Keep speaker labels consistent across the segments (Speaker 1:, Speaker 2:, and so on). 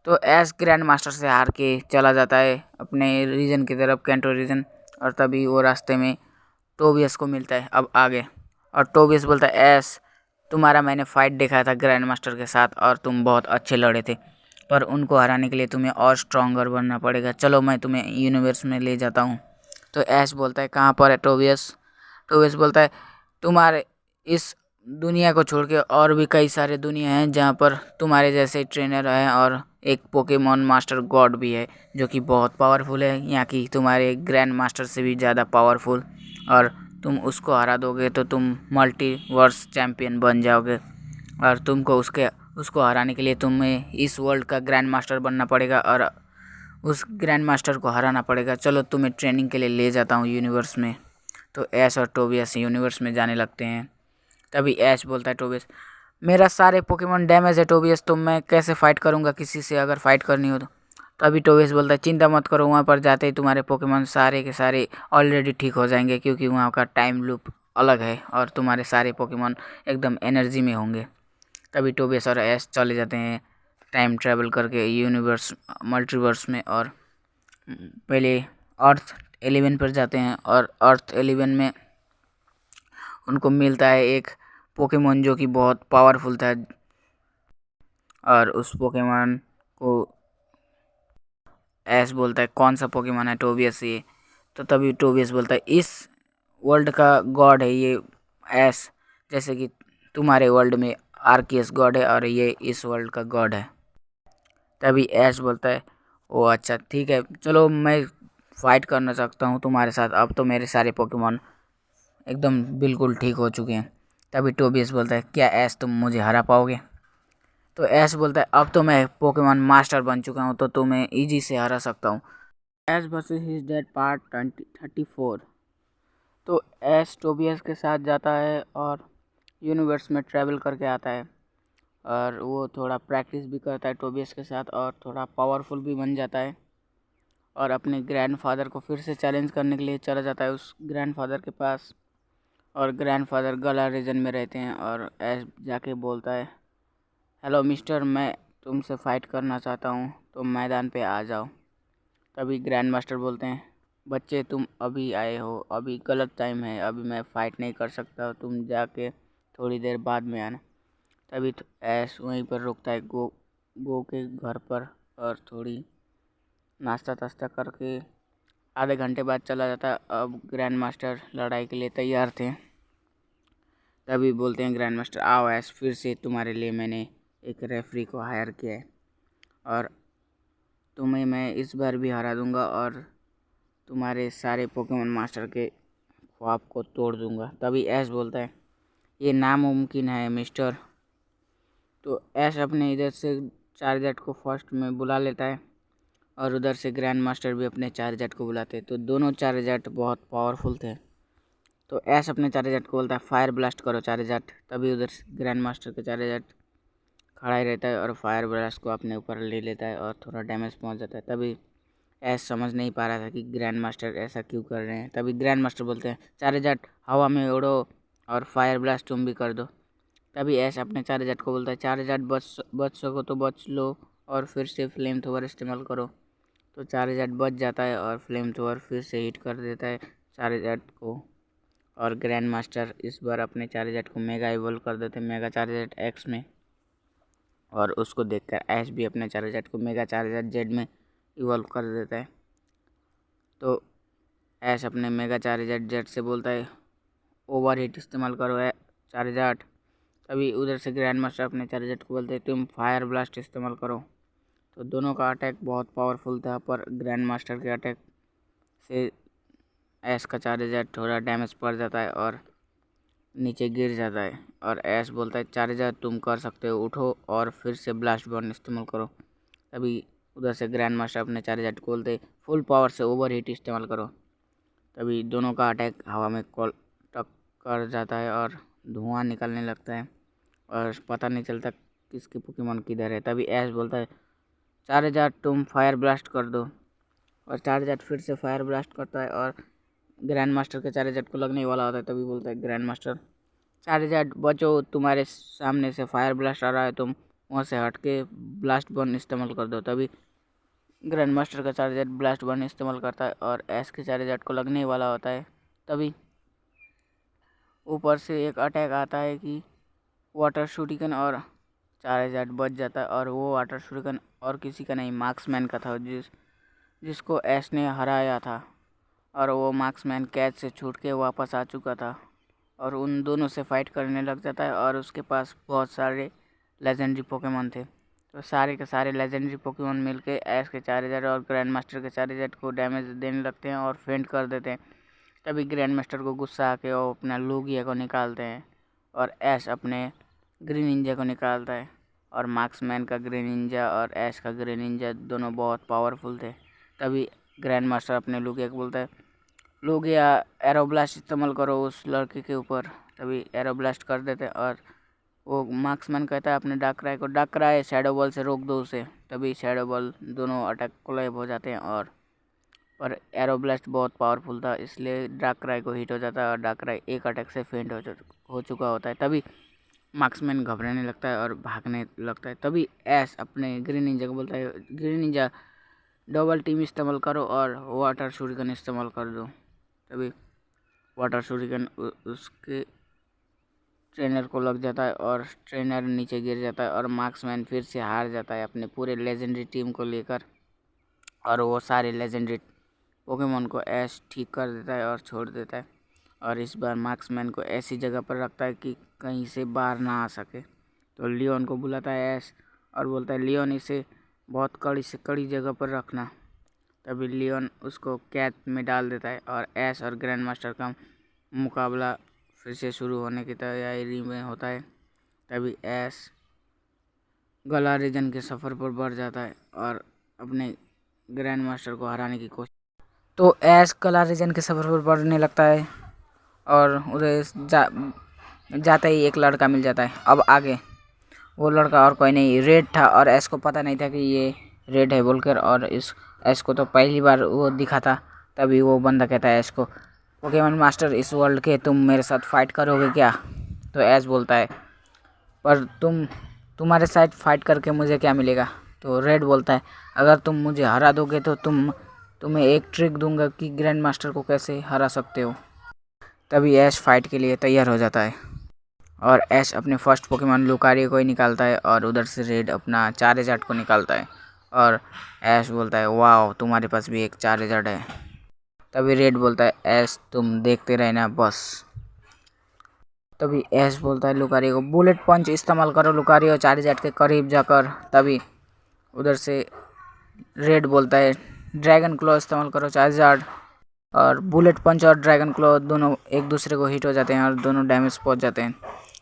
Speaker 1: तो ऐश grand master से हार के चला जाता है अपने रीजन की तरफ, कैंटो रीजन। और तभी वो रास्ते में टोबियस को मिलता है अब आगे, और टोबियस बोलता है ऐश तुम्हारा मैंने फाइट देखा था ग्रैंड मास्टर के साथ और तुम बहुत अच्छे लड़े थे, पर उनको हराने के लिए तुम्हें और स्ट्रॉन्गर बनना पड़ेगा। चलो मैं तुम्हें यूनिवर्स में ले जाता हूँ। तो ऐश बोलता है कहाँ पर है टोबियस? टोबियस बोलता है तुम्हारे इस दुनिया को छोड़ के और भी कई सारे दुनिया हैं जहाँ पर तुम्हारे जैसे ट्रेनर हैं और एक पोकेमॉन मास्टर गॉड भी है जो कि बहुत पावरफुल है, यहाँ की तुम्हारे ग्रैंड मास्टर से भी ज़्यादा पावरफुल, और तुम उसको हरा दोगे तो तुम मल्टीवर्स चैम्पियन बन जाओगे। और तुमको उसको हराने के लिए तुम्हें इस वर्ल्ड का ग्रैंड मास्टर बनना पड़ेगा और उस ग्रैंड मास्टर को हराना पड़ेगा। चलो तुम्हें ट्रेनिंग के लिए ले जाता हूँ यूनिवर्स में। तो ऐश और टोबियस यूनिवर्स में जाने लगते हैं। तभी ऐश बोलता है टोबियस मेरा सारे पोकेमॉन डैमेज है टोबियस, तो मैं कैसे फ़ाइट करूँगा किसी से अगर फ़ाइट करनी हो तो। तभी टोबियस बोलता है चिंता मत करो, वहाँ पर जाते ही तुम्हारे पोकेमॉन सारे के सारे ऑलरेडी ठीक हो जाएंगे, क्योंकि वहाँ का टाइम लूप अलग है और तुम्हारे सारे पोकेमॉन एकदम एनर्जी में होंगे। तभी टोबियस और ऐश चले जाते हैं टाइम ट्रैवल करके यूनिवर्स मल्टीवर्स में, और पहले अर्थ 11 पर जाते हैं और अर्थ 11 में उनको मिलता है एक पोकेमॉन जो कि बहुत पावरफुल था, और उस पोकेमॉन को ऐश बोलता है कौन सा पोकेमॉन है टोबियस ये? तो तभी टोबियस बोलता है इस वर्ल्ड का गॉड है ये ऐश, जैसे कि तुम्हारे वर्ल्ड में आर्कियस गॉड है और ये इस वर्ल्ड का गॉड है। तभी ऐश बोलता है ओ अच्छा ठीक है, चलो मैं फाइट करना चाहता हूँ तुम्हारे साथ, अब तो मेरे सारे पोकेमॉन एकदम बिल्कुल ठीक हो चुके हैं। तभी टोबियस बोलता है क्या ऐश तुम मुझे हरा पाओगे? तो ऐश बोलता है अब तो मैं पोकेमॉन मास्टर बन चुका हूँ तो तुम्हें इजी से हरा सकता हूँ। Ash versus his dad part 34। तो ऐश टोबियस के साथ जाता है और यूनिवर्स में ट्रैवल करके आता है, और वो थोड़ा प्रैक्टिस भी करता है टोबियस के साथ और थोड़ा पावरफुल भी बन जाता है, और अपने ग्रैंडफादर को फिर से चैलेंज करने के लिए चला जाता है उस ग्रैंडफादर के पास। और ग्रैंडफादर गला रीजन में रहते हैं, और ऐश जाके बोलता है हेलो मिस्टर, मैं तुमसे फ़ाइट करना चाहता हूँ, तो मैदान पे आ जाओ। तभी ग्रैंड मास्टर बोलते हैं बच्चे तुम अभी आए हो, अभी गलत टाइम है, अभी मैं फ़ाइट नहीं कर सकता, तुम जाके थोड़ी देर बाद में आना। तभी तो ऐश वहीं पर रुकता है गो के घर पर, और थोड़ी नाश्ता ताश्ता करके आधे घंटे बाद चला जाता। अब ग्रैंड मास्टर लड़ाई के लिए तैयार थे। तभी बोलते हैं ग्रैंड मास्टर आओ ऐश, फिर से तुम्हारे लिए मैंने एक रेफरी को हायर किया है और तुम्हें मैं इस बार भी हरा दूंगा और तुम्हारे सारे पोकेमॉन मास्टर के ख्वाब को तोड़ दूंगा। तभी ऐश बोलता है ये नामुमकिन है मिस्टर। तो ऐश अपने इधर से चार्जर को फर्स्ट में बुला लेता है और उधर से ग्रैंड मास्टर भी अपने चार्जर को बुलाते हैं। तो दोनों चार्जर बहुत पावरफुल थे। तो ऐश अपने चार्जर को बोलता है फायर ब्लास्ट करो चार्जर। तभी उधर से ग्रैंड मास्टर का चार्जर खड़ा ही रहता है और फायर ब्लास्ट को अपने ऊपर ले लेता है और थोड़ा डैमेज पहुंच जाता है। तभी ऐश समझ नहीं पा रहा था कि ग्रैंड मास्टर ऐसा क्यों कर रहे हैं। तभी ग्रैंड मास्टर बोलते हैं चार्जर हवा में उड़ो और फायर ब्लास्ट तुम भी कर दो। तभी ऐश अपने चार्जर को बोलता है चार्जर बच सको तो बच लो और फिर से फ्लेम थ्रोवर इस्तेमाल करो। तो चार्जर बच जाता है और फ्लेम थ्रोवर फिर से हिट कर देता है चार्जर को, और ग्रैंड मास्टर इस बार अपने चार्जर को मेगा इवॉल्व कर देते हैं मेगा चार्जर एक्स में, और उसको देखकर ऐश भी अपने चार्जर को मेगा चार्जर जेड में इवॉल्व कर देता है। तो ऐश अपने मेगा चार्जर जेड से बोलता है ओवर हीट इस्तेमाल करो है चार्जर। तभी उधर से ग्रैंड मास्टर अपने चार्जर को बोलते हैं तुम फायर ब्लास्ट इस्तेमाल करो। तो दोनों का अटैक बहुत पावरफुल था, पर ग्रैंड मास्टर के अटैक से ऐश का चार्जर थोड़ा डैमेज पड़ जाता है और नीचे गिर जाता है, और ऐश बोलता है चार्जर तुम कर सकते हो, उठो और फिर से ब्लास्ट बर्न इस्तेमाल करो। तभी उधर से ग्रैंड मास्टर अपने चार्जर को बोलते फुल पावर से ओवर हीट इस्तेमाल करो। तभी दोनों का अटैक हवा में टक्कर जाता है और धुआं निकलने लगता है और पता नहीं चलता किसके पोकेमॉन किधर है। तभी ऐश बोलता है चार्जर तुम फायर ब्लास्ट कर दो, और चार्जर फिर से फायर ब्लास्ट करता है और ग्रैंड मास्टर के चार्जर को लगने वाला होता है। तभी बोलता है ग्रैंड मास्टर चार्जर बचो, तुम्हारे सामने से फायर ब्लास्ट आ रहा है, तुम वहाँ से हट के ब्लास्ट बर्न इस्तेमाल कर दो। तभी ग्रैंड मास्टर का चार्जर ब्लास्ट बर्न इस्तेमाल करता है और एस के चार्जर को लगने वाला होता है। तभी ऊपर से एक अटैक आता है कि वाटर शूटिकन और चार्जर बच जाता है। और वो वाटर शूटिकन और किसी का नहीं, मार्क्समैन का था, जिसको एस ने हराया था। और वो मार्क्समैन कैच से छूट के वापस आ चुका था और उन दोनों से फाइट करने लग जाता है। और उसके पास बहुत सारे लेजेंडरी पोकेमॉन थे, तो सारे के सारे लेजेंडरी पोकेमॉन मिलके एस के चार्जर और ग्रैंड मास्टर के चार्जर को डैमेज देने लगते हैं और फेंट कर देते हैं। तभी ग्रैंड मास्टर को गुस्सा आके वो अपना लूगिया को निकालते हैं और एस अपने ग्रीन निंजा को निकालता है। और मार्क्समैन का ग्रीन निंजा और एस का ग्रीन निंजा दोनों बहुत पावरफुल थे। तभी ग्रैंड मास्टर अपने लूगिया को बोलता है, लूगिया एरोब्लास्ट इस्तेमाल करो उस लड़के के ऊपर। तभी एरोब्लास्ट कर देते हैं और वो मार्क्समैन कहता है अपने डाकराय को, डाकराय शैडो बॉल से रोक दो उसे। तभी शैडो बॉल दोनों अटैक कोलाइब हो जाते हैं और पर एरोब्लास्ट बहुत पावरफुल था, इसलिए डाकराय को हिट हो जाता है और डाकराय एक अटैक से फेंट हो चुका होता है। तभी मार्क्समैन घबराने लगता है और भागने लगता है। तभी एस अपने ग्रीन निंजा को बोलता है, ग्रीन निंजा डबल टीम इस्तेमाल करो और वाटर शूरिकन इस्तेमाल कर दो। तभी वाटर शूरिकन उसके ट्रेनर को लग जाता है और ट्रेनर नीचे गिर जाता है और मार्क्समैन फिर से हार जाता है अपने पूरे लेजेंडरी टीम को लेकर। और वो सारे लेजेंडरी पोकेमॉन को एस ठीक कर देता है और छोड़ देता है। और इस बार मार्क्समैन को ऐसी जगह पर रखता है कि कहीं से बाहर ना आ सके। तो लियोन को बुलाता है एस और बोलता है, लियोन इसे बहुत कड़ी से कड़ी जगह पर रखना। तभी लियोन उसको कैच में डाल देता है और एस और ग्रैंड मास्टर का मुकाबला फिर से शुरू होने की तैयारी में होता है। तभी एस गला रीजन के सफ़र पर बढ़ जाता है और अपने ग्रैंड मास्टर को हराने की कोशिश। तो एस गला रीजन के सफ़र पर बढ़ने लगता है और उधर जाता ही एक लड़का मिल जाता है। अब आगे वो लड़का और कोई नहीं, रेड था और एस को पता नहीं था कि ये रेड है बोलकर। और इस एस को तो पहली बार वो दिखा था। तभी वो बंदा कहता है एस को, पोकेमॉन मास्टर इस वर्ल्ड के तुम मेरे साथ फाइट करोगे क्या? तो एस बोलता है, पर तुम्हारे साथ फाइट करके मुझे क्या मिलेगा? तो रेड बोलता है, अगर तुम मुझे हरा दोगे तो तुम्हें एक ट्रिक दूंगा कि ग्रैंड मास्टर को कैसे हरा सकते हो। तभी एस फाइट के लिए तैयार हो जाता है और एस अपने फर्स्ट पोकेमॉन लुकारियो को ही निकालता है और उधर से रेड अपना चार्जर को निकालता है। और एस बोलता है, वाह तुम्हारे पास भी एक चार्जर है। तभी रेड बोलता है, एस तुम देखते रहना बस। तभी एस बोलता है लुकारियो को, बुलेट पंच इस्तेमाल करो लुकारियो चार्जर के करीब जाकर। तभी उधर से रेड बोलता है, ड्रैगन क्लो इस्तेमाल करो चार्जर। और बुलेट पंच और ड्रैगन क्लो दोनों एक दूसरे को हिट हो जाते हैं और दोनों डैमेज पहुंच जाते हैं।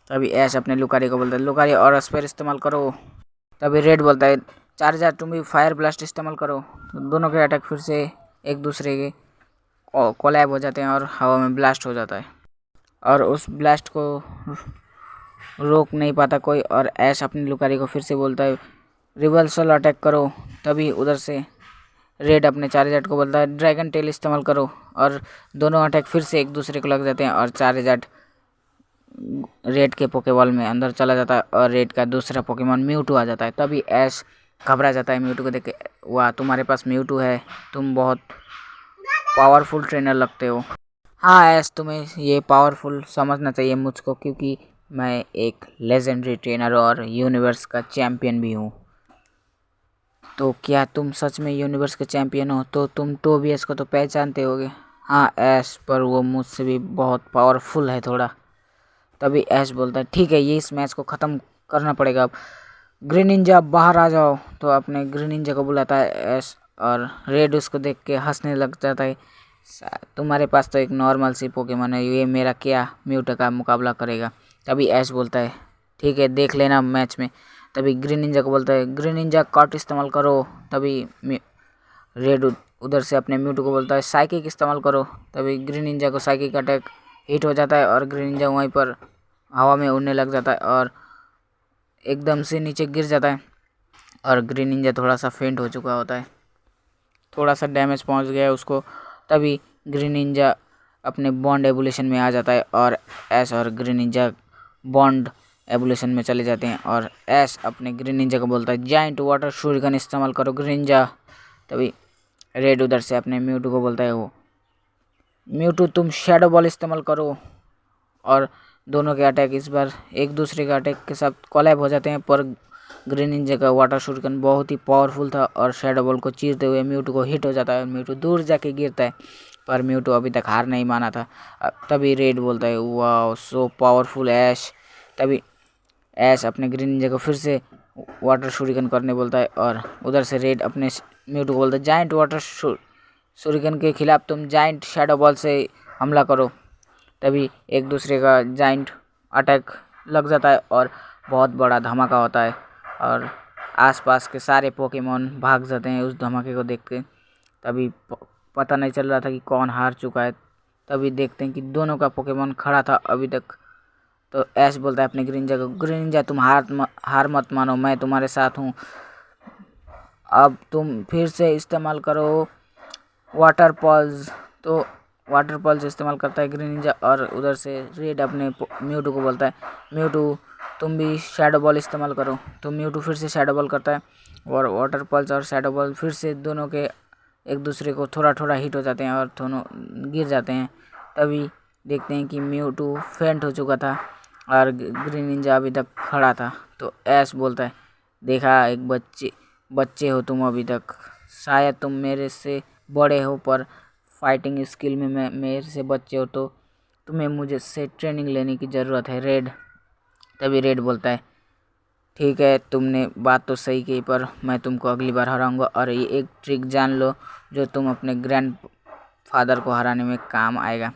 Speaker 1: तभी एस अपने लुकारियो को बोलता है, लुकारियो और स्पेयर इस्तेमाल करो। तभी रेड बोलता है, चार्जर तुम भी फायर ब्लास्ट इस्तेमाल करो। तो दोनों के अटैक फिर से एक दूसरे के कोलैब हो जाते हैं और हवा में ब्लास्ट हो जाता है और उस ब्लास्ट को रोक नहीं पाता कोई। और एस अपनी लुकारियो को फिर से बोलता है, रिवर्सल अटैक करो। तभी उधर से रेड अपने चार्जर को बोलता है, ड्रैगन टेल इस्तेमाल करो। और दोनों अटैक फिर से एक दूसरे को लग जाते हैं और चार्जर रेड के पोकेबॉल में अंदर चला जाता है और रेड का दूसरा पोकेमॉन म्यूटू आ जाता है। तभी एस घबरा जाता है म्यूटू को देख के, वाह तुम्हारे पास म्यूटू है, तुम बहुत पावरफुल ट्रेनर लगते हो। हाँ एस, तुम्हें ये पावरफुल समझना चाहिए मुझको, क्योंकि मैं एक लेजेंडरी ट्रेनर और यूनिवर्स का चैम्पियन भी हूँ। तो क्या तुम सच में यूनिवर्स के चैम्पियन हो? तो तुम टोबियस को तो पहचानते होगे। हाँ एस, पर वो मुझसे भी बहुत पावरफुल है थोड़ा। तभी एस बोलता है, ठीक है ये इस मैच को ख़त्म करना पड़ेगा अब, ग्रीन निंजा बाहर आ जाओ। तो अपने ग्रीन निंजा को बुलाता है एस और रेड उसको देख के हंसने लग जाता है, तुम्हारे पास तो एक नॉर्मल सी पोकेमॉन है, ये मेरा क्या म्यूटू का मुकाबला करेगा। तभी एस बोलता है, ठीक है देख लेना मैच में। तभी ग्रीन निंजा को बोलता है, ग्रीन निंजा कट इस्तेमाल करो। तभी रेड उधर से अपने म्यूटू को बोलता है, साइकिक इस्तेमाल करो। तभी ग्रीन निंजा को साइकिक अटैक हिट हो जाता है और ग्रीन निंजा वहीं पर हवा में उड़ने लग जाता है और एकदम से नीचे गिर जाता है और ग्रीन निंजा थोड़ा सा फेंट हो चुका होता है, थोड़ा सा डैमेज पहुंच गया है उसको। तभी ग्रीन निंजा अपने बॉन्ड एवोल्यूशन में आ जाता है और एस और ग्रीन निंजा बॉन्ड एवोल्यूशन में चले जाते हैं और एस अपने ग्रीन निंजा को बोलता है जाइंट वाटर शूरिगन इस्तेमाल करो ग्रीन निंजा। तभी रेड उधर से अपने म्यूटू को बोलता है वो म्यूटू तुम शैडो बॉल इस्तेमाल करो, और दोनों के अटैक इस बार एक दूसरे के अटैक के साथ कोलैब हो जाते हैं। पर ग्रीन निंजा का वाटर शूरिगन बहुत ही पावरफुल था और शैडो बॉल को चीरते हुए म्यूटू को हिट हो जाता है और म्यूटू दूर जाके गिरता है, पर म्यूटू अभी तक हार नहीं माना था। तभी रेड बोलता है वाह सो पावरफुल ऐश। तभी ऐश अपने ग्रीन निंजा को फिर से वाटर शूरिगन करने बोलता है और उधर से रेड अपने म्यूटू को बोलता है जाइंट वाटर शूरिगन के खिलाफ तुम जाइंट शैडो बॉल से हमला करो। तभी एक दूसरे का जाइंट अटैक लग जाता है और बहुत बड़ा धमाका होता है और आसपास के सारे पोकेमॉन भाग जाते हैं उस धमाके को देख के। तभी पता नहीं चल रहा था कि कौन हार चुका है। तभी देखते हैं कि दोनों का पोकेमॉन खड़ा था अभी तक। तो ऐश बोलता है अपने ग्रीनिंजा को ग्रीनिंजा तुम हार मत मानो, मैं तुम्हारे साथ हूँ, अब तुम फिर से इस्तेमाल करो वाटर पल्स। तो वाटर पल्स इस्तेमाल करता है ग्रीनिंजा और उधर से रेड अपने म्यूटू को बोलता है म्यूटू तुम भी शैडो बॉल इस्तेमाल करो। तो म्यूटू फिर से शैडो बॉल करता है और वाटर पल्स और शैडो बॉल फिर से दोनों के एक दूसरे को थोड़ा थोड़ा हिट हो जाते हैं और दोनों गिर जाते हैं। तभी देखते हैं कि म्यूटू फेंट हो चुका था और ग्रीन निंजा अभी तक खड़ा था। तो ऐश बोलता है देखा एक बच्चे हो तुम अभी तक, शायद तुम मेरे से बड़े हो पर फाइटिंग स्किल में मेरे से बच्चे हो, तो तुम्हें मुझे से ट्रेनिंग लेने की ज़रूरत है रेड। तभी रेड बोलता है ठीक है तुमने बात तो सही की, पर मैं तुमको अगली बार हराऊंगा और ये एक ट्रिक जान लो जो तुम अपने ग्रैंड फादर को हराने में काम आएगा।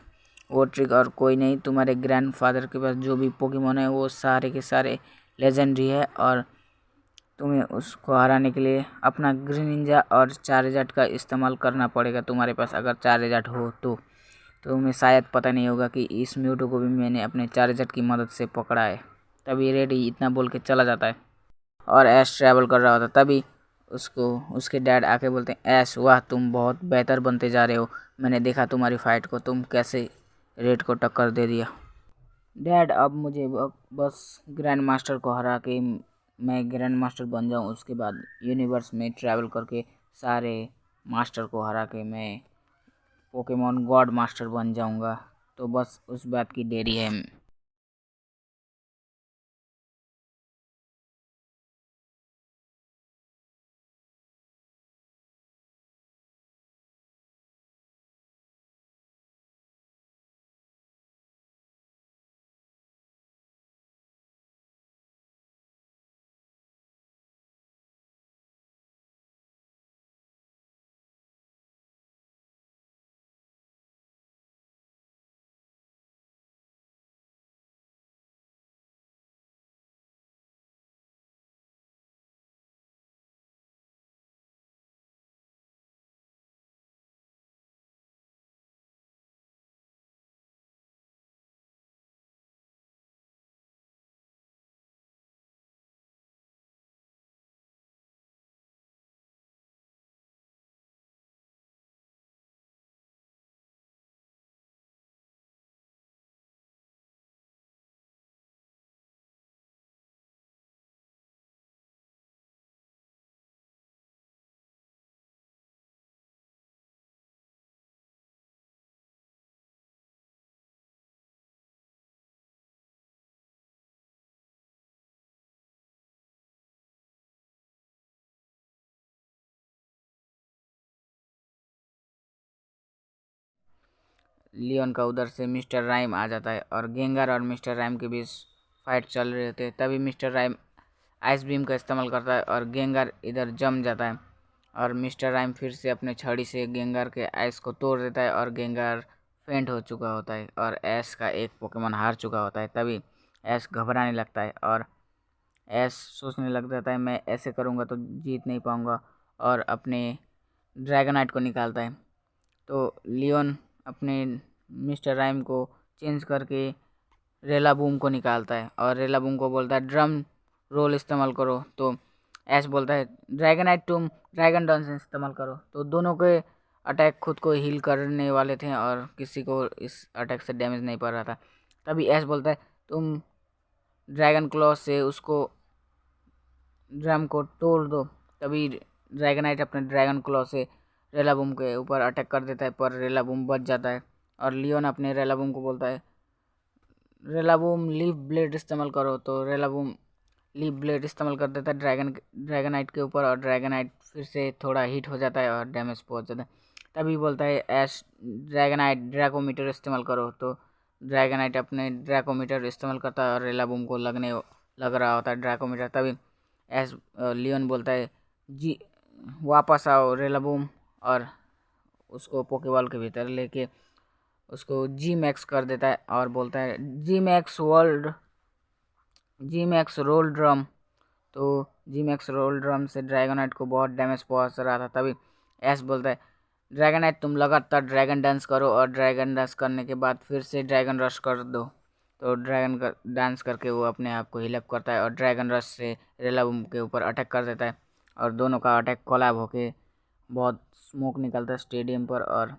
Speaker 1: वो ट्रिक और कोई नहीं, तुम्हारे ग्रैंड फादर के पास जो भी पोकेमॉन है वो सारे के सारे लेजेंडरी है और तुम्हें उसको हराने के लिए अपना ग्रीन निंजा और चार्जर का इस्तेमाल करना पड़ेगा। तुम्हारे पास अगर चार्जर हो तो तुम्हें शायद पता नहीं होगा कि इस म्यूटू को भी मैंने अपने चार्जर की मदद से पकड़ा है। तभी रेडी इतना बोल के चला जाता है और ऐश ट्रैवल कर रहा होता। तभी उसको उसके डैड आके बोलते हैं ऐश वाह तुम बहुत बेहतर बनते जा रहे हो, मैंने देखा तुम्हारी फाइट को, तुम कैसे रेड को टक्कर दे दिया। डैड अब मुझे बस ग्रैंड मास्टर को हरा के मैं ग्रैंड मास्टर बन जाऊं, उसके बाद यूनिवर्स में ट्रैवल करके सारे मास्टर को हरा के मैं पोकेमॉन गॉड मास्टर बन जाऊंगा, तो बस उस बात की देरी है। लियोन का उधर से मिस्टर राइम आ जाता है और गेंगार और मिस्टर राइम के बीच फाइट चल रहे थे। तभी मिस्टर राइम आइस बीम का इस्तेमाल करता है और गेंगार इधर जम जाता है और मिस्टर राइम फिर से अपने छड़ी से गेंगार के आइस को तोड़ देता है और गेंगार फेंट हो चुका होता है और ऐश का एक पोकेमॉन हार चुका होता है। तभी ऐश घबराने लगता है और ऐश सोचने लग जाता है मैं ऐसे करूँगा तो जीत नहीं पाऊँगा और अपने ड्रैगनाइट को निकालता है। तो लियोन अपने मिस्टर राइम को चेंज करके रेला बूम को निकालता है और रेला बूम को बोलता है ड्रम रोल इस्तेमाल करो। तो ऐश बोलता है ड्रैगनाइट तुम ड्रैगन डांस इस्तेमाल करो। तो दोनों के अटैक खुद को हील करने वाले थे और किसी को इस अटैक से डैमेज नहीं पड़ रहा था। तभी ऐश बोलता है तुम ड्रैगन क्लॉ से उसको ड्रम को तोड़ दो। तभी ड्रैगनाइट अपने ड्रैगन क्लॉ से रेलाबूम के ऊपर अटैक कर देता है, पर रेलाबूम बच जाता है और लियोन अपने रेलाबूम को बोलता है रेलाबूम लीफ ब्लेड इस्तेमाल करो। तो रेलाबूम लीफ ब्लेड इस्तेमाल कर देता है ड्रैगनाइट के ऊपर और ड्रैगनाइट फिर से थोड़ा हीट हो जाता है और डैमेज पहुंच जाता है। तभी बोलता है ऐश ड्रैगनाइट ड्रैकोमीटर इस्तेमाल करो। तो ड्रैगनाइट अपने ड्रैकोमीटर इस्तेमाल करता है और रेलाबूम को लग रहा होता है ड्रैकोमीटर। तभी ऐश लियोन बोलता है जी वापस आओ रेलाबूम, और उसको पोकेबॉल के भीतर लेके उसको जी मैक्स कर देता है और बोलता है जी मैक्स रोल ड्रम। तो जी मैक्स रोल ड्रम से ड्रैगनाइट को बहुत डैमेज पहुंच रहा था। तभी ऐश बोलता है ड्रैगनाइट तुम लगातार ड्रैगन डांस करो और ड्रैगन डांस करने के बाद फिर से ड्रैगन रश कर दो। तो ड्रैगन डांस करके वो अपने आप को हील अप करता है और ड्रैगन रश से रेलाबूम के ऊपर अटैक कर देता है और दोनों का अटैक कोलैब होके बहुत स्मोक निकलता है स्टेडियम पर और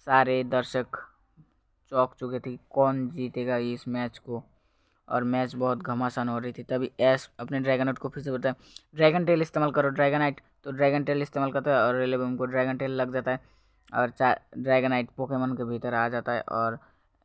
Speaker 1: सारे दर्शक चौंक चुके थे कौन जीतेगा इस मैच को, और मैच बहुत घमासान हो रही थी। तभी ऐश अपने ड्रैगनाइट को फिर से बोलता है ड्रैगन टेल इस्तेमाल करो ड्रैगनाइट। तो ड्रैगन टेल इस्तेमाल करता है और रेलाबूम को ड्रैगन टेल लग जाता है और ड्रैगनाइट पोकेमॉन के भीतर आ जाता है और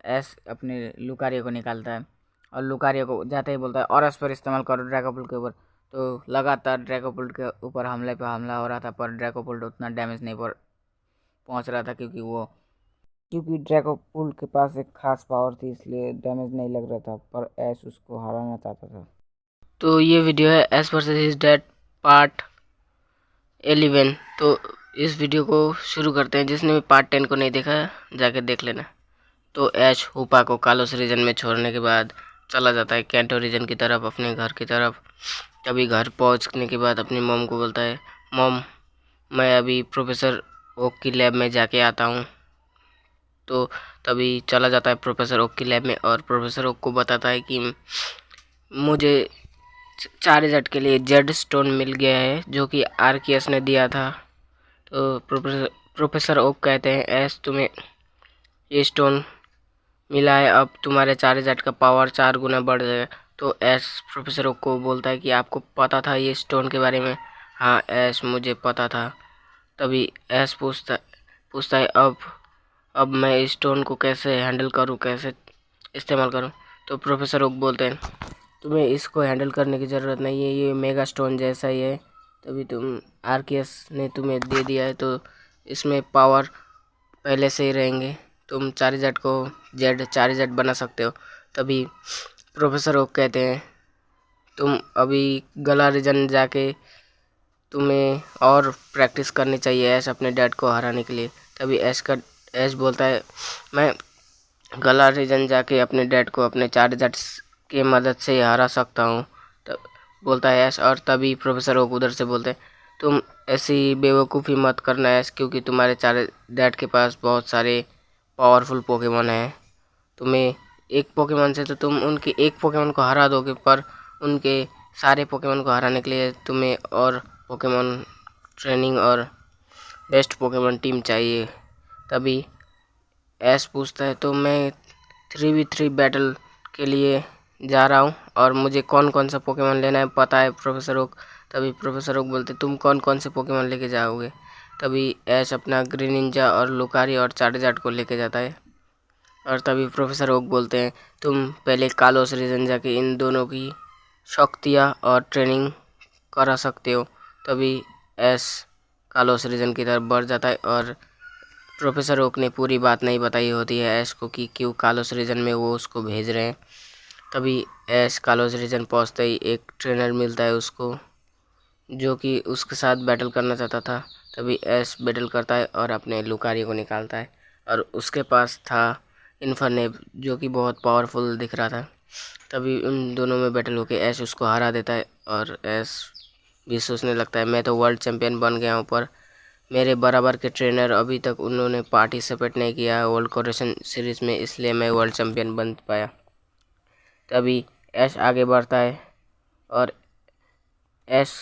Speaker 1: ऐश अपने लुकारियो को निकालता है और लुकारियो को जाते ही बोलता है ऑरस पर इस्तेमाल करो ड्रैकोपुल्ट के ऊपर। तो लगातार ड्रैकोपुल्ट के ऊपर हमले पे हमला हो रहा था, पर ड्रैकोपुल्ट उतना डैमेज नहीं पहुंच रहा था क्योंकि ड्रैकोपुल्ट के पास एक खास पावर थी, इसलिए डैमेज नहीं लग रहा था, पर ऐश उसको हराना चाहता था।
Speaker 2: तो ये वीडियो है S versus his dad part 11। तो इस वीडियो को शुरू करते हैं। जिसने भी पार्ट 10 को नहीं देखा है जाके देख लेना। तो ऐश हुपा को कालोस रीजन में छोड़ने के बाद चला जाता है कैंटो रीजन की तरफ, अपने घर की तरफ। तभी घर पहुंचने के बाद अपनी मॉम को बोलता है मॉम मैं अभी प्रोफेसर ओक की लैब में जाके आता हूँ। तो तभी चला जाता है प्रोफेसर ओक की लैब में और प्रोफेसर ओक को बताता है कि मुझे चार्जर के लिए जेड स्टोन मिल गया है जो कि आर्कियस ने दिया था। तो प्रोफेसर ओक कहते हैं ऐश तुम्हें ये स्टोन मिला है, अब तुम्हारे चार्जर का पावर 4 गुना बढ़ जाएगा। तो ऐश प्रोफेसर ओक को बोलता है कि आपको पता था ये स्टोन के बारे में। हाँ ऐश मुझे पता था। तभी ऐश पूछता है अब मैं इस स्टोन को कैसे हैंडल करूं, कैसे इस्तेमाल करूं। तो प्रोफेसर ओक बोलते हैं तुम्हें इसको हैंडल करने की ज़रूरत नहीं है, ये मेगा स्टोन जैसा ही है। तभी तुम आर्कियस ने तुम्हें दे दिया है तो इसमें पावर पहले से ही रहेंगे, तुम चार्जर को जेड चार्जर बना सकते हो। तभी प्रोफेसर ओक कहते हैं तुम अभी गला रीजन जाके तुम्हें और प्रैक्टिस करनी चाहिए ऐश अपने डैड को हराने के लिए। तभी ऐश बोलता है मैं गला रीजन जाके अपने डैड को अपने चार्जर्स की मदद से हरा सकता हूँ। तो बोलता है ऐश, और तभी प्रोफेसर ओक उधर से बोलते हैं तुम ऐसी बेवकूफ़ी मत करना ऐश, क्योंकि तुम्हारे डैड के पास बहुत सारे पावरफुल पोकेमॉन हैं। तुम्हें एक पोकेमॉन से तो तुम उनके एक पोकेमॉन को हरा दोगे, पर उनके सारे पोकेमॉन को हराने के लिए तुम्हें और पोकेमॉन ट्रेनिंग और बेस्ट पोकेमॉन टीम चाहिए। तभी ऐश पूछता है तो मैं 3v3 बैटल के लिए जा रहा हूँ और मुझे कौन कौन सा पोकेमॉन लेना है पता है प्रोफेसर ओक। तभी प्रोफेसर ओक बोलते तुम कौन कौन से पोकेमॉन लेके जाओगे। तभी ऐश अपना ग्रीन निंजा और लुकारी और चार्जार्ड को लेके जाता है और तभी प्रोफेसर ओक बोलते हैं तुम पहले कालोस रीजन जाके इन दोनों की शक्तियाँ और ट्रेनिंग करा सकते हो। तभी ऐश कालोस रीजन की तरफ बढ़ जाता है और प्रोफेसर ओक ने पूरी बात नहीं बताई होती है ऐश को कि क्यों कालोस रीजन में वो उसको भेज रहे हैं। तभी ऐश कालोस रीजन पहुंचते ही एक ट्रेनर मिलता है उसको जो कि उसके साथ बैटल करना चाहता था। तभी ऐश बैटल करता है और अपने लुकारी को निकालता है और उसके पास था इन्फरनेप जो कि बहुत पावरफुल दिख रहा था। तभी उन दोनों में बैटल होके ऐश उसको हरा देता है और ऐश भी सोचने लगता है मैं तो वर्ल्ड चैम्पियन बन गया हूँ, पर मेरे बराबर के ट्रेनर अभी तक उन्होंने पार्टिसिपेट नहीं किया वर्ल्ड कोरेशन सीरीज़ में, इसलिए मैं वर्ल्ड चैम्पियन बन पाया। तभी ऐश आगे बढ़ता है और ऐश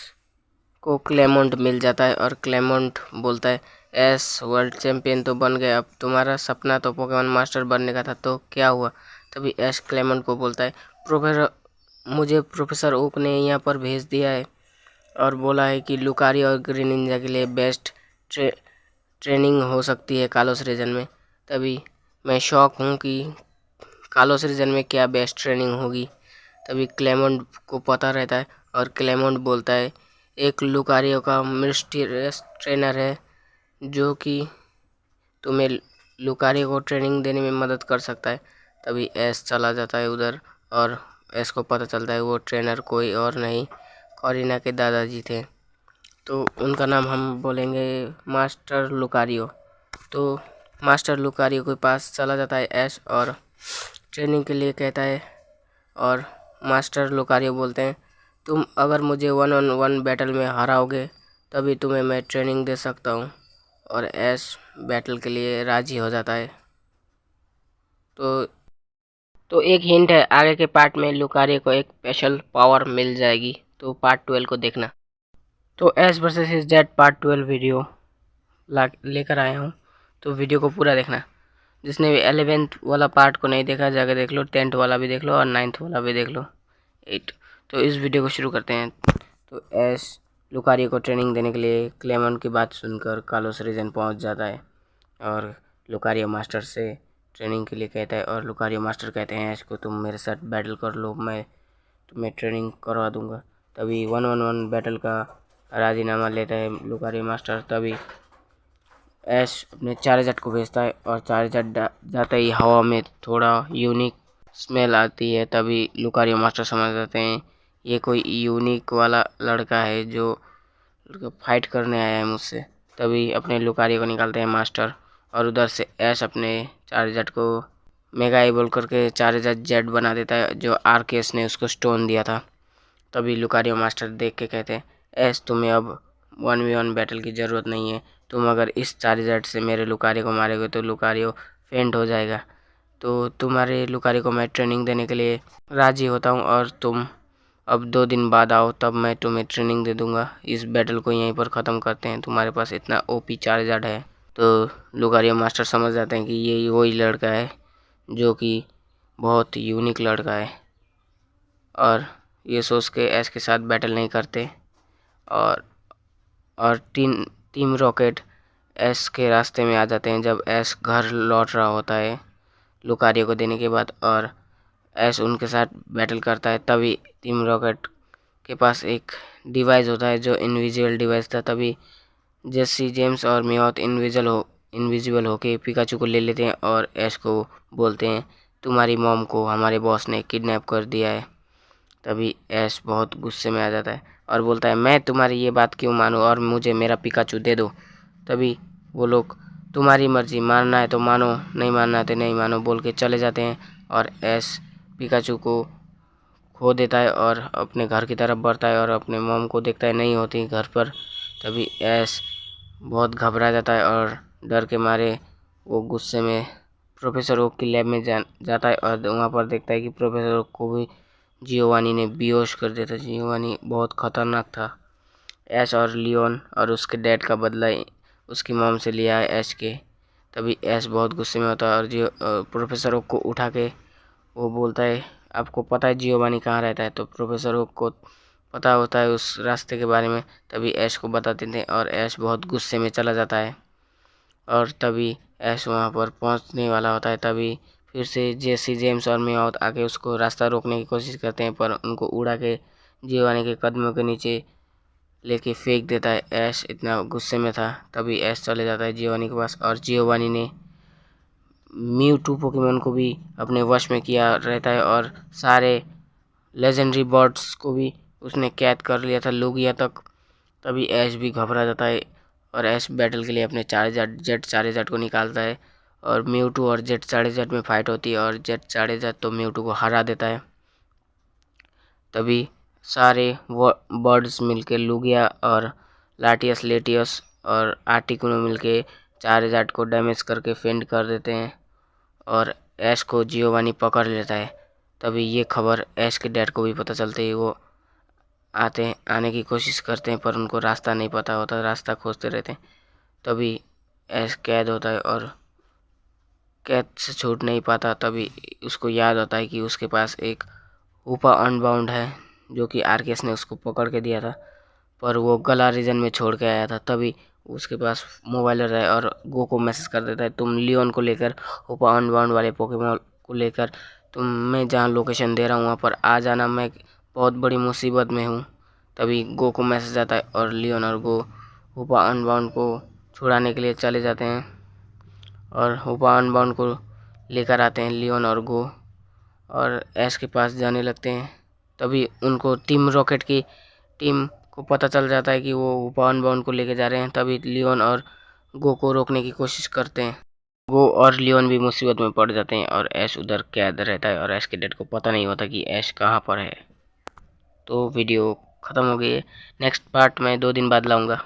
Speaker 2: को क्लेमोंट मिल जाता है और क्लेमोंट बोलता है ऐश वर्ल्ड चैम्पियन तो बन गए, अब तुम्हारा सपना तो पोकेमॉन मास्टर बनने का था तो क्या हुआ। तभी ऐश क्लेमोंट को बोलता है मुझे प्रोफेसर ओक ने यहाँ पर भेज दिया है और बोला है कि लुकारी और ग्रीन निंजा के लिए बेस्ट ट्रेनिंग हो सकती है कालोस रीजन में। तभी मैं शॉक हूँ कि कालोस रीजन में क्या बेस्ट ट्रेनिंग होगी। तभी क्लेमोंड को पता रहता है और क्लेमोंड बोलता है एक लुकारियो का मिस्टीरियस ट्रेनर है जो कि तुम्हें लुकारियो को ट्रेनिंग देने में मदद कर सकता है। तभी एस चला जाता है उधर और एस को पता चलता है वो ट्रेनर कोई और नहीं कॉरिना के दादाजी थे। तो उनका नाम हम बोलेंगे मास्टर लुकारियो। तो मास्टर लुकारियो के पास चला जाता है एस और ट्रेनिंग के लिए कहता है और मास्टर लुकारियो बोलते हैं तुम अगर मुझे 1-on-1 बैटल में हराओगे तभी तुम्हें मैं ट्रेनिंग दे सकता हूँ। और एस बैटल के लिए राजी हो जाता है। तो एक हिंट है, आगे के पार्ट में लुकारियो को एक स्पेशल पावर मिल जाएगी, तो पार्ट 12 को देखना। तो S versus his dad part 12 video लेकर आया हूँ, तो वीडियो को पूरा देखना। जिसने भी 11th वाला पार्ट को नहीं देखा जाकर देख लो, 10th वाला भी देख लो और 9th वाला भी देख लो, 8। तो इस वीडियो को शुरू करते हैं। तो एस लुकारियो को ट्रेनिंग देने के लिए क्लेमन की बात सुनकर कालोस रीजन पहुंच जाता है और लुकारियो मास्टर से ट्रेनिंग के लिए कहता है और लुकारियो मास्टर कहते हैं एस को तुम मेरे साथ बैटल कर लो, मैं तुम्हें ट्रेनिंग करवा दूंगा। तभी 1-on-1 बैटल का राजीनामा लेता है लुकारियो मास्टर। तभी एस अपने चार्जर को भेजता है और चार्जर जाते ही हवा में थोड़ा यूनिक स्मेल आती है। तभी लुकारियो मास्टर समझ जाते हैं ये कोई यूनिक वाला लड़का है जो फाइट करने आया है मुझसे। तभी अपने लुकारियो को निकालते हैं मास्टर और उधर से एस अपने चार्जर को मेगा इवोल्व करके चार्जर जेड बना देता है जो आरकेएस ने उसको स्टोन दिया था। तभी लुकारियो मास्टर देख के कहते हैं एस तुम्हें अब 1v1 बैटल की ज़रूरत नहीं है, तुम अगर इस चार्जर से मेरे लुकारियो को मारोगे तो लुकारियो फेंट हो जाएगा। तो तुम्हारे लुकारियो को मैं ट्रेनिंग देने के लिए राज़ी होता हूँ और तुम अब 2 दिन बाद आओ तब मैं तुम्हें ट्रेनिंग दे दूंगा। इस बैटल को यहीं पर ख़त्म करते हैं, तुम्हारे पास इतना ओपी चार्जर है। तो लुकारियो मास्टर समझ जाते हैं कि ये वही लड़का है जो कि बहुत यूनिक लड़का है और ये सोच के एस के साथ बैटल नहीं करते और टीम रॉकेट एस के रास्ते में आ जाते हैं जब एस घर लौट रहा होता है लुकारियो को देने के बाद और एस उनके साथ बैटल करता है। तभी टीम रॉकेट के पास एक डिवाइस होता है जो इनविजिबल डिवाइस था। तभी जेसी जेम्स और मियाओथ इनविजिबल होके पिकाचू को ले लेते हैं और एस को बोलते हैं तुम्हारी मॉम को हमारे बॉस ने किडनैप कर दिया है। तभी एस बहुत गुस्से में आ जाता है और बोलता है मैं तुम्हारी ये बात क्यों मानूं और मुझे मेरा पिकाचू दे दो। तभी वो लोग तुम्हारी मर्जी, मानना है तो मानो, नहीं मानना है तो नहीं मानो बोल के चले जाते हैं और एस पिकाचू को खो देता है और अपने घर की तरफ बढ़ता है और अपने मॉम को देखता है नहीं होती घर पर। तभी एस बहुत घबरा जाता है और डर के मारे वो गुस्से में प्रोफेसर ओक की लैब में जाता है और वहाँ पर देखता है कि प्रोफेसर ओक को भी जियोवानी ने बेहोश कर दिया था। जियोवानी बहुत खतरनाक था। एस और लियोन और उसके डैड का बदला उसकी मॉम से लिया है एस के। तभी एस बहुत गुस्से में होता है और प्रोफेसर ओक को उठा के वो बोलता है आपको पता है जियोवानी कहाँ रहता है। तो प्रोफेसर ओक को पता होता है उस रास्ते के बारे में। तभी ऐश को बता देते हैं और ऐश बहुत गुस्से में चला जाता है और तभी ऐश वहाँ पर पहुँचने वाला होता है। तभी फिर से जेसी जेम्स और मियाओथ आके उसको रास्ता रोकने की कोशिश करते हैं पर उनको उड़ा के जियोवानी के कदमों के नीचे लेके फेंक देता है। ऐश इतना गुस्से में था। तभी ऐश चले जाता है जियोवानी के पास और जियोवानी ने म्यूटू पोकेमोन को भी अपने वश में किया रहता है और सारे लेजेंडरी बर्ड्स को भी उसने कैद कर लिया था लुगिया तक। तभी ऐश भी घबरा जाता है और ऐश बैटल के लिए अपने जेट चार्जर को निकालता है और म्यूटू और जेट चार्जर में फाइट होती है और जेट चार्जर तो म्यूटू को हरा देता है। तभी सारे बर्ड्स मिलके लुगिया और लाटियस लेटियस और आर्टिकुनो मिलके चार्जर को डैमेज करके फेंड कर देते हैं और ऐश को जियोवानी पकड़ लेता है। तभी ये खबर ऐश के डैड को भी पता चलती है। वो आने की कोशिश करते हैं पर उनको रास्ता नहीं पता होता, रास्ता खोजते रहते हैं। तभी ऐश कैद होता है और कैद से छूट नहीं पाता। तभी उसको याद होता है कि उसके पास एक हुपा अनबाउंड है, जो कि आरकेएस ने उसको पकड़ के दिया था, पर वो गला रीजन में छोड़ के आया था। तभी उसके पास मोबाइल रहता है और गो को मैसेज कर देता है, तुम लियोन को लेकर हुपा अनबाउंड वाले पोकेमॉन को लेकर मैं जहाँ लोकेशन दे रहा हूँ वहाँ पर आ जाना, मैं बहुत बड़ी मुसीबत में हूँ। तभी गो को मैसेज आता है और लियोन और गो हुपा अनबाउंड को छुड़ाने के लिए चले जाते हैं और हुपा अनबाउंड को लेकर आते हैं लियोन और गो और ऐश के पास जाने लगते हैं। तभी उनको टीम रॉकेट की टीम को पता चल जाता है कि वो हुपा अनबाउंड को लेके जा रहे हैं। तभी लियोन और गो को रोकने की कोशिश करते हैं। गो और लियोन भी मुसीबत में पड़ जाते हैं और ऐश उधर कैद रहता है और ऐश के डैड को पता नहीं होता कि ऐश कहाँ पर है। तो वीडियो ख़त्म हो गई है। नेक्स्ट पार्ट मैं 2 दिन बाद लाऊंगा।